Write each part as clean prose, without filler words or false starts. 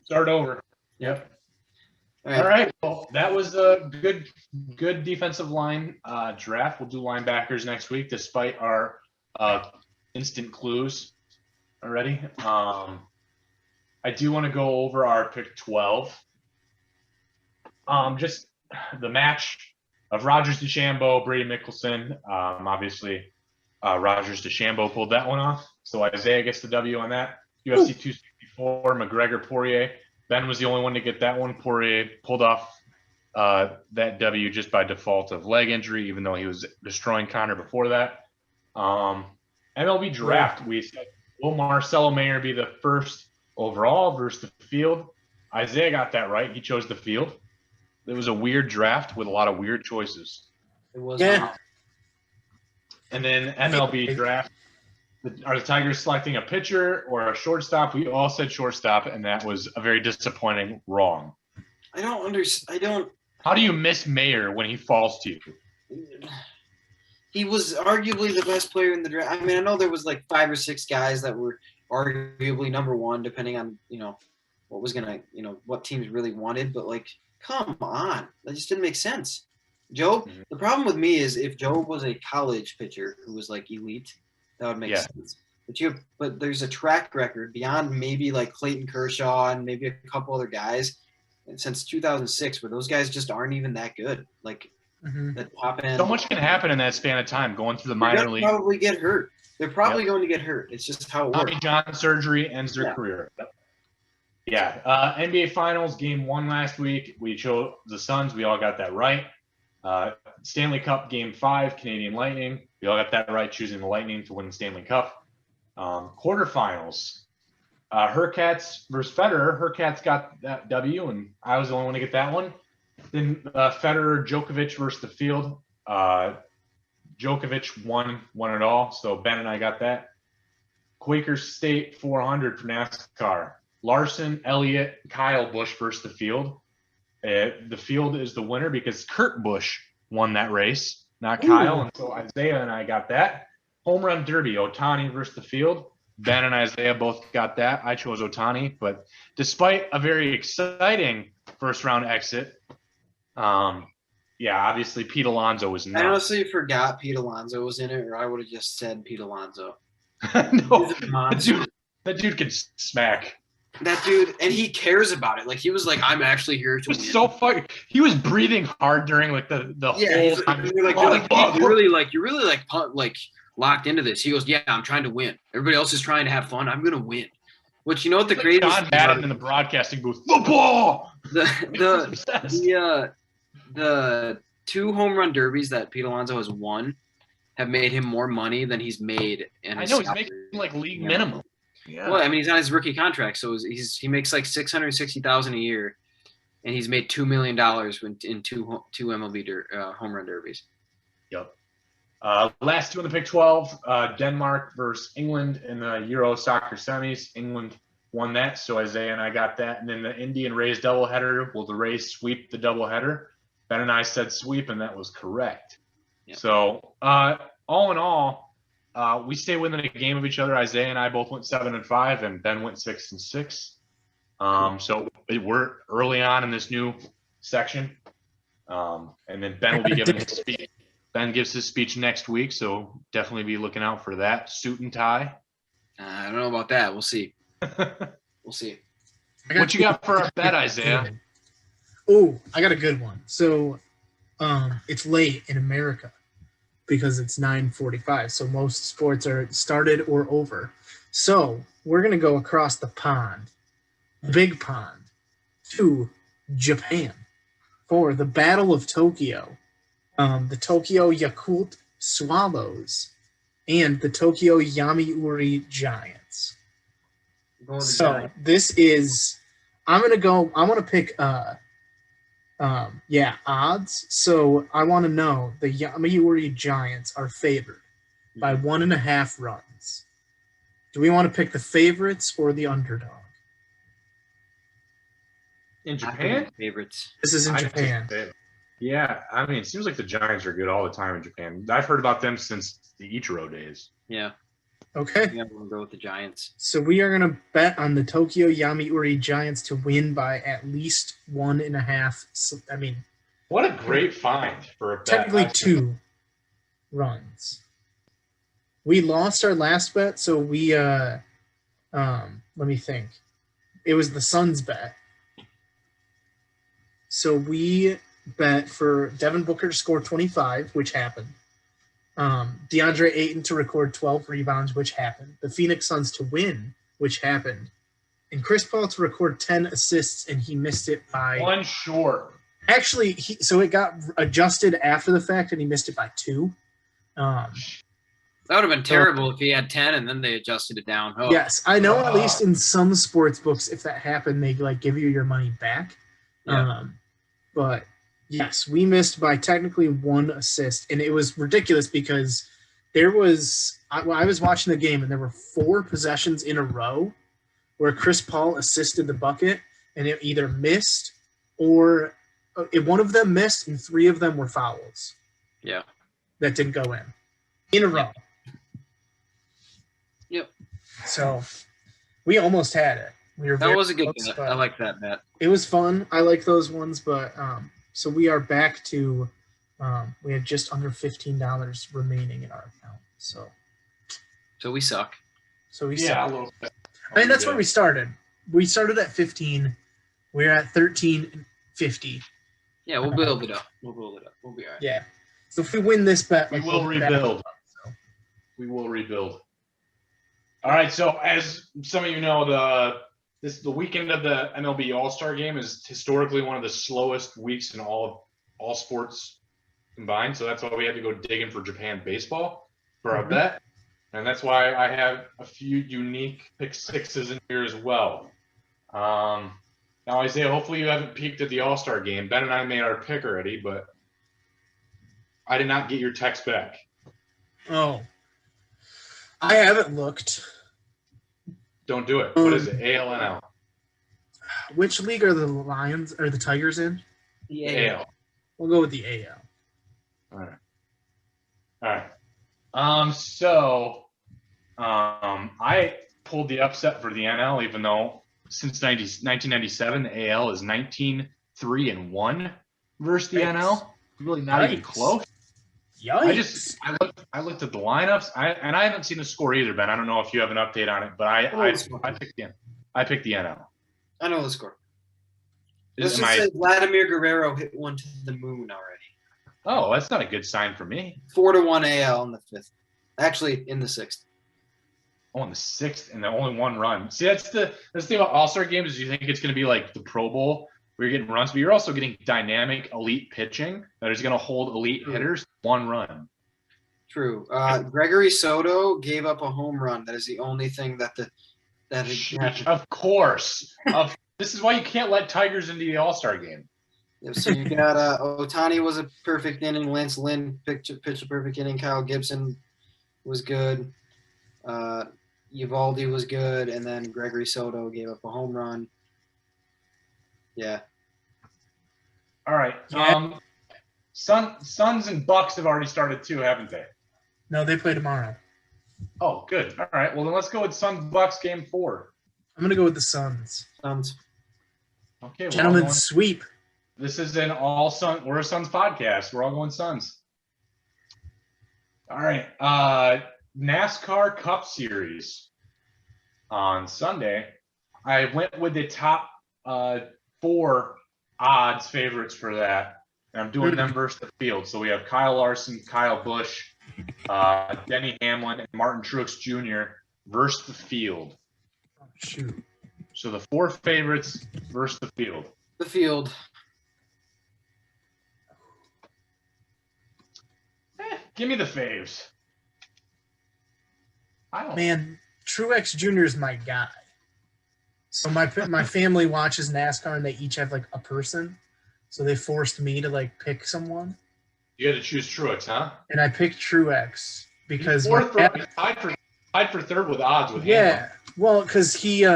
Start over. Yep. All right. Well, that was a good defensive line draft. We'll do linebackers next week, despite our instant clues already. I do want to go over our pick 12. Just the match of Rodgers DeChambeau, Brady Mickelson. Obviously, Rodgers DeChambeau pulled that one off. So Isaiah gets the W on that. UFC 264, McGregor Poirier. Ben was the only one to get that one. Poirier pulled off that W just by default of leg injury, even though he was destroying Conor before that. MLB draft, we said, will Marcelo Mayer be the first overall versus the field? Isaiah got that right. He chose the field. It was a weird draft with a lot of weird choices. It was. Yeah. And then MLB draft. Are the Tigers selecting a pitcher or a shortstop? We all said shortstop, and that was a very disappointing wrong. I don't understand. How do you miss Mayer when he falls to you? He was arguably the best player in the draft. I mean, I know there was like 5 or 6 guys that were arguably number one, depending on, what was gonna, what teams really wanted. But like, come on, that just didn't make sense. Joe, the problem with me is if Joe was a college pitcher who was like elite, that would make sense. But there's a track record beyond maybe like Clayton Kershaw and maybe a couple other guys, and since 2006, where those guys just aren't even that good. Like the top end. So much can happen in that span of time going through the minor league. Probably get hurt. They're probably going to get hurt. It's just how it works. Tommy John surgery ends their career. Yeah. NBA Finals Game 1 last week. We chose the Suns. We all got that right. Stanley Cup Game 5, Canadian Lightning. We all got that right, choosing the Lightning to win the Stanley Cup. Quarterfinals. Hurkacz versus Federer. Hurkacz got that W, and I was the only one to get that one. Then Federer, Djokovic versus the field. Djokovic won it all, so Ben and I got that. Quakers State 400 for NASCAR. Larson, Elliott, Kyle Busch versus the field. The field is the winner because Kurt Busch won that race, not Kyle. And so Isaiah and I got that. Home run derby, Ohtani versus the field. Ben and Isaiah both got that. I chose Ohtani, but despite a very exciting first round exit, obviously Pete Alonso was not. I honestly forgot Pete Alonso was in it, or I would have just said Pete Alonso. No, that dude can smack. That dude, and he cares about it. Like he was like, "I'm actually here to win." So fucking. He was breathing hard during like the whole time. You're really locked into this. He goes, "Yeah, I'm trying to win. Everybody else is trying to have fun. I'm gonna win." Which what the greatest John Madden in the broadcasting booth. Football. The 2 home run derbies that Pete Alonso has won have made him more money than he's made. I know he's making like league minimum. Yeah. Well, I mean, he's on his rookie contract, so he makes like $660,000 a year, and he's made $2 million in two MLB home run derbies. Yep. Last two in the Pick 12, Denmark versus England in the Euro soccer semis. England won that, so Isaiah and I got that. And then the Indian Rays doubleheader. Will the Rays sweep the doubleheader? Ben and I said sweep, and that was correct. Yep. So all in all, we stay within a game of each other. Isaiah and I both went 7-5, and Ben went 6-6. So we're early on in this new section, and then Ben will be giving his speech. Ben gives his speech next week, so definitely be looking out for that. Suit and tie. I don't know about that. We'll see. We'll see. What you got for our bet, Isaiah? Oh, I got a good one. So it's late in America because it's 9:45, so most sports are started or over. So we're going to go across the pond, big pond, to Japan for the Battle of Tokyo. The Tokyo Yakult Swallows and the Tokyo Yomiuri Giants. So this is – I'm going to pick odds. So I want to know the Yomiuri Giants are favored by 1.5 runs. Do we want to pick the favorites or the underdog? In Japan? Favorites. This is in Japan. Yeah, I mean, it seems like the Giants are good all the time in Japan. I've heard about them since the Ichiro days. Yeah. Okay. Yeah, I'm gonna go with the Giants. So we are going to bet on the Tokyo Yomiuri Giants to win by at least 1.5. I mean, What a great find for a bet. technically 2 runs. We lost our last bet, so we let me think. It was the Suns bet. So we bet for Devin Booker to score 25, which happened. DeAndre Ayton to record 12 rebounds, which happened. The Phoenix Suns to win, which happened. And Chris Paul to record 10 assists, and he missed it by... 1 short. Actually, so it got adjusted after the fact, and he missed it by 2. That would have been terrible if he had 10 and then they adjusted it down. Oh. Yes, I know at least in some sports books, if that happened, they like give you your money back. Yeah. But yes, we missed by technically 1 assist, and it was ridiculous because there was I was watching the game and there were 4 possessions in a row where Chris Paul assisted the bucket, and it either missed or one of them missed, and 3 of them were fouls. Yeah, that didn't go in a row. Yep. So we almost had it. That was a good bet. I like that bet. It was fun. I like those ones, but so we are back to we have just under $15 remaining in our account. So we suck. So we Yeah, suck. a little bit. I mean, that's where we started. We started at 15. We're at 13.50. Yeah, we'll build it up. We'll be all right. Yeah. So if we win this bet, we will rebuild. We will rebuild. All right. So as some of you know, the weekend of the MLB All-Star Game is historically one of the slowest weeks in all sports combined. So that's why we had to go digging for Japan baseball for our bet. And that's why I have a few unique pick sixes in here as well. Now, Isaiah, hopefully you haven't peeked at the All-Star Game. Ben and I made our pick already, but I did not get your text back. Oh. I haven't looked. Don't do it. What is it? ALNL. Which league are the Lions or the Tigers in? The AL. We'll go with the AL. All right. I pulled the upset for the NL, even though since 1997, the AL is 19-3-1 versus the NL. Really not even close. Yikes. I looked at the lineups. I haven't seen the score either, Ben. I don't know if you have an update on it, but I picked the NL. I know the score. Let's just say Vladimir Guerrero hit one to the moon already. Oh, that's not a good sign for me. 4-1 AL in the 5th. Actually, in the 6th. Oh, in the 6th, and the only 1 run. See, that's the thing about All-Star games is you think it's going to be like the Pro Bowl where you're getting runs, but you're also getting dynamic elite pitching that is going to hold elite hitters 1 run. True. Gregory Soto gave up a home run. That is the only thing that Of course. This is why you can't let Tigers into the All-Star game. So you got Ohtani was a perfect inning. Lance Lynn pitched a perfect inning. Kyle Gibson was good. Uvalde was good, and then Gregory Soto gave up a home run. Yeah. All right. Suns and Bucks have already started too, haven't they? No, they play tomorrow. Oh, good. All right. Well, then let's go with Suns Bucks game 4. I'm gonna go with the Suns. Okay. Gentlemen's sweep. This is an all Sun. We're a Suns podcast. We're all going Suns. All right. NASCAR Cup Series on Sunday. I went with the top 4 odds favorites for that, and I'm doing them versus the field. So we have Kyle Larson, Kyle Busch, Denny Hamlin, and Martin Truex Jr. versus the field. Oh, shoot. So the 4 favorites versus the field. The field. Give me the faves. Man, Truex Jr. is my guy. So my family watches NASCAR, and they each have like a person. So they forced me to like pick someone. You had to choose Truex, huh? And I picked Truex because tied for 3rd with odds with Hamlin. Well, because he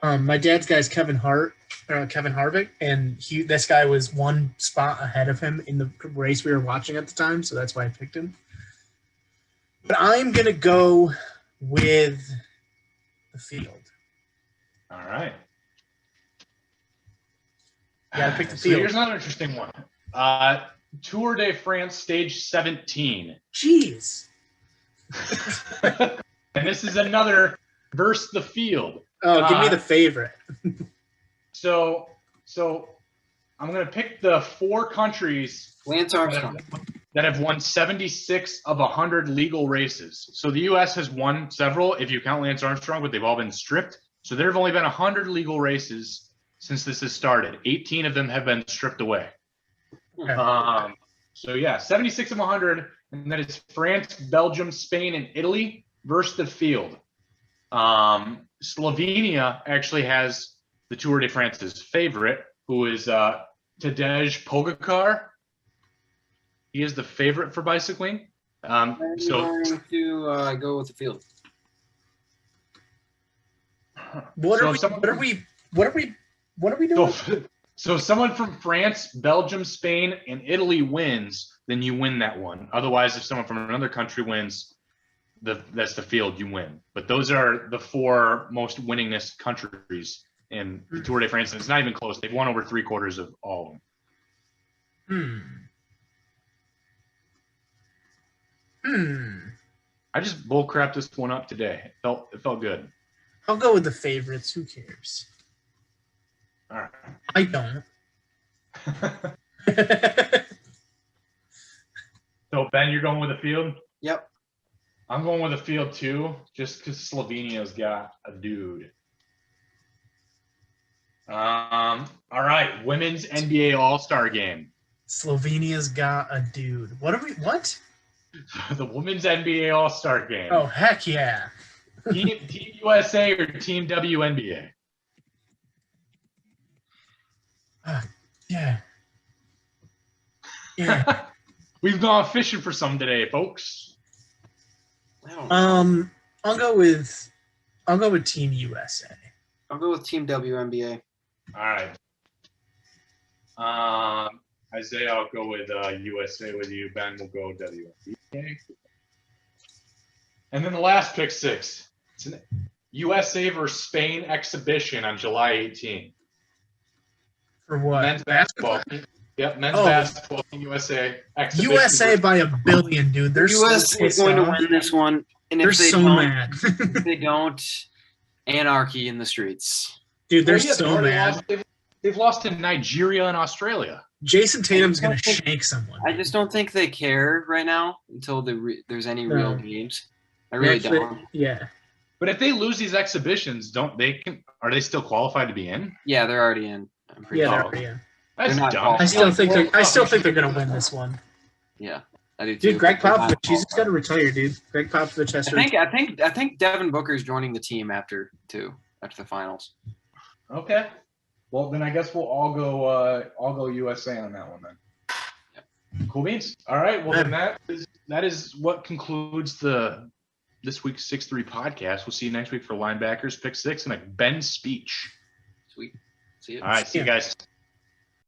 my dad's guy's Kevin Harvick, and this guy was 1 spot ahead of him in the race we were watching at the time, so that's why I picked him. But I'm going to go with the field. All right. Yeah, I picked the So field. here's another interesting one. Tour de France, stage 17. Jeez. And this is another versus the field. Oh, give me the favorite. So I'm going to pick the 4 countries Lance Armstrong. that have won 76 of 100 legal races. So the U.S. has won several, if you count Lance Armstrong, but they've all been stripped. So there have only been 100 legal races since this has started. 18 of them have been stripped away. Okay. So yeah, 76 of 100, and that is France, Belgium, Spain, and Italy versus the field. Slovenia actually has the Tour de France's favorite, who is Tadej Pogacar. He is the favorite for bicycling. I'm going to go with the field. What are we doing? So if someone from France, Belgium, Spain, and Italy wins, then you win that one. Otherwise, if someone from another country wins, that's the field, you win. But those are the 4 most winningest countries in the Tour de France. And it's not even close. They've won over 3/4 of all of them. I just bullcrapped this one up today. It felt good. I'll go with the favorites. Who cares? All right. I don't. So Ben, you're going with the field? Yep. I'm going with the field too, just because Slovenia's got a dude. All right, women's NBA All-Star Game. Slovenia's got a dude. What? The women's NBA All-Star Game. Oh, heck yeah. Team USA or Team WNBA? Yeah. Yeah. We've gone fishing for some today, folks. I'll go with Team USA. I'll go with Team WNBA. All right. Isaiah, I'll go with USA with you. Ben will go WNBA. And then the last pick 6. It's an USA versus Spain exhibition on July 18th. For what? Men's basketball. Yep, men's basketball Team USA exhibition. USA by a billion, dude. They're USA is going to win this one. And they're if they so don't, mad. if they don't, anarchy in the streets. Dude, they're so mad. They've lost to Nigeria and Australia. Jason Tatum's going to shank someone. I just don't think they care right now until there's any real games. I really don't. Yeah. But if they lose these exhibitions, are they still qualified to be in? Yeah, they're already in. I'm pretty Yeah, sure. they're already in. That's They're not dumb. qualified. I still think they're going to win this one. Yeah, I do too. Dude, Greg Popovich, he's just got to retire, dude. Greg Popovich has to. I think Devin Booker's joining the team after the finals. Okay. Well, then I guess we'll all go USA on that one then. Yep. Cool beans. All right. Well, then that is what concludes this week's 6-3 podcast. We'll see you next week for linebackers, pick 6, and a Ben speech. Sweet. See you. All right. See you guys.